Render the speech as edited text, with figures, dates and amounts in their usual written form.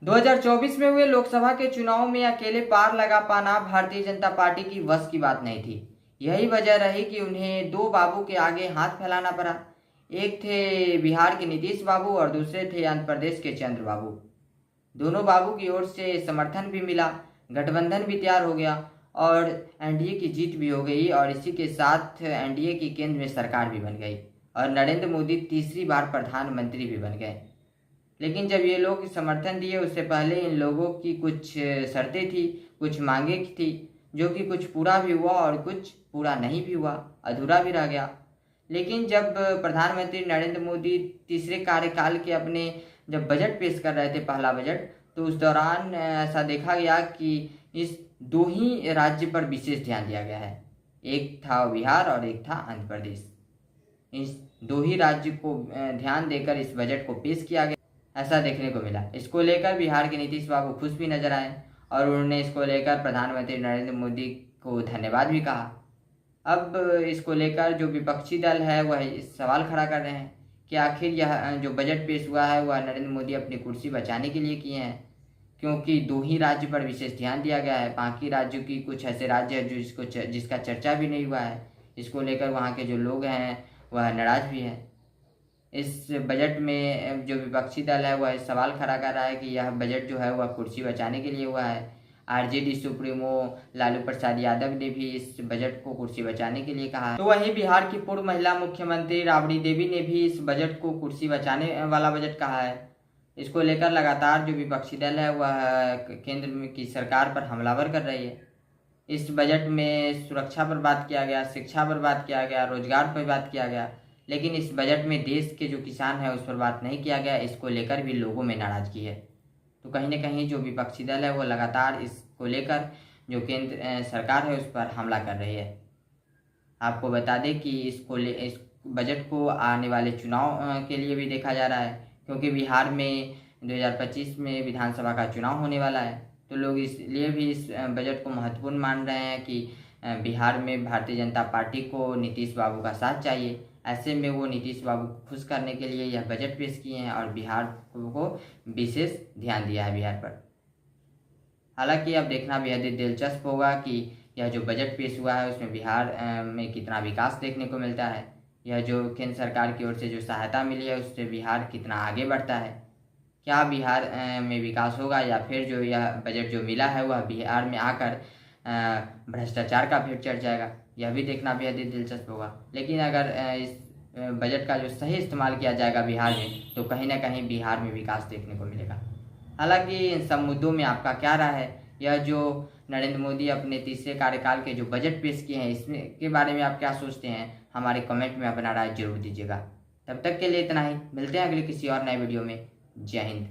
2024 में हुए लोकसभा के चुनाव में अकेले पार लगा पाना भारतीय जनता पार्टी की वश की बात नहीं थी। यही वजह रही कि उन्हें दो बाबू के आगे हाथ फैलाना पड़ा। एक थे बिहार के नीतीश बाबू और दूसरे थे आंध्र प्रदेश के चंद्र बाबू। दोनों बाबू की ओर से समर्थन भी मिला, गठबंधन भी तैयार हो गया और एनडीए की जीत भी हो गई और इसी के साथ एनडीए की केंद्र में सरकार भी बन गई और नरेंद्र मोदी तीसरी बार प्रधानमंत्री भी बन गए। लेकिन जब ये लोग समर्थन दिए उससे पहले इन लोगों की कुछ शर्तें थी, कुछ मांगे थी, जो कि कुछ पूरा भी हुआ और कुछ पूरा नहीं भी हुआ, अधूरा भी रह गया। लेकिन जब प्रधानमंत्री नरेंद्र मोदी तीसरे कार्यकाल के अपने जब बजट पेश कर रहे थे, पहला बजट, तो उस दौरान ऐसा देखा गया कि इस दो ही राज्य पर विशेष ध्यान दिया गया है। एक था बिहार और एक था आंध्र प्रदेश। इस दो ही राज्य को ध्यान देकर इस बजट को पेश किया गया, ऐसा देखने को मिला। इसको लेकर बिहार के नीतीश बाबू खुश भी नजर आए और उन्होंने इसको लेकर प्रधानमंत्री नरेंद्र मोदी को धन्यवाद भी कहा। अब इसको लेकर जो विपक्षी दल है वह सवाल खड़ा कर रहे हैं कि आखिर यह जो बजट पेश हुआ है वह नरेंद्र मोदी अपनी कुर्सी बचाने के लिए किए हैं, क्योंकि दो ही राज्य पर विशेष ध्यान दिया गया है। बाकी राज्यों की कुछ ऐसे राज्य हैं जिसका चर्चा भी नहीं हुआ है। इसको लेकर वहाँ के जो लोग हैं वह नाराज भी हैं। इस बजट में जो विपक्षी दल है वह सवाल खड़ा कर रहा है कि यह बजट जो है वह कुर्सी बचाने के लिए हुआ है। आरजेडी सुप्रीमो लालू प्रसाद यादव ने भी इस बजट को कुर्सी बचाने के लिए कहा है। तो वहीं बिहार की पूर्व महिला मुख्यमंत्री राबड़ी देवी ने भी इस बजट को कुर्सी बचाने वाला बजट कहा है। इसको लेकर लगातार जो विपक्षी दल है वह केंद्र की सरकार पर हमलावर कर रही है। इस बजट में सुरक्षा पर बात किया गया, शिक्षा पर बात किया गया, रोजगार पर बात किया गया, लेकिन इस बजट में देश के जो किसान हैं उस पर बात नहीं किया गया। इसको लेकर भी लोगों में नाराजगी है। तो कहीं न कहीं जो विपक्षी दल है वो लगातार इसको लेकर जो केंद्र सरकार है उस पर हमला कर रही है। आपको बता दें कि इस बजट को आने वाले चुनाव के लिए भी देखा जा रहा है, क्योंकि बिहार में 2025 में विधानसभा का चुनाव होने वाला है। तो लोग इसलिए भी इस बजट को महत्वपूर्ण मान रहे हैं कि बिहार में भारतीय जनता पार्टी को नीतीश बाबू का साथ चाहिए। ऐसे में वो नीतीश बाबू को खुश करने के लिए यह बजट पेश किए हैं और बिहार को विशेष ध्यान दिया है बिहार पर। हालांकि अब देखना बेहद दिलचस्प होगा कि यह जो बजट पेश हुआ है उसमें बिहार में कितना विकास देखने को मिलता है। यह जो केंद्र सरकार की ओर से जो सहायता मिली है उससे बिहार कितना आगे बढ़ता है। क्या बिहार में विकास होगा या फिर जो यह बजट जो मिला है वह बिहार में आकर भ्रष्टाचार का भेंट चढ़ जाएगा, यह भी देखना बेहद ही दिलचस्प होगा। लेकिन अगर इस बजट का जो सही इस्तेमाल किया जाएगा बिहार में, तो कहीं ना कहीं बिहार में विकास देखने को मिलेगा। हालांकि इन सब मुद्दों में आपका क्या राय है? यह जो नरेंद्र मोदी अपने तीसरे कार्यकाल के जो बजट पेश किए हैं इसमें के बारे में आप क्या सोचते हैं? हमारे कमेंट में अपना राय जरूर दीजिएगा। तब तक के लिए इतना ही, मिलते हैं अगले किसी और नए वीडियो में। जय हिंद।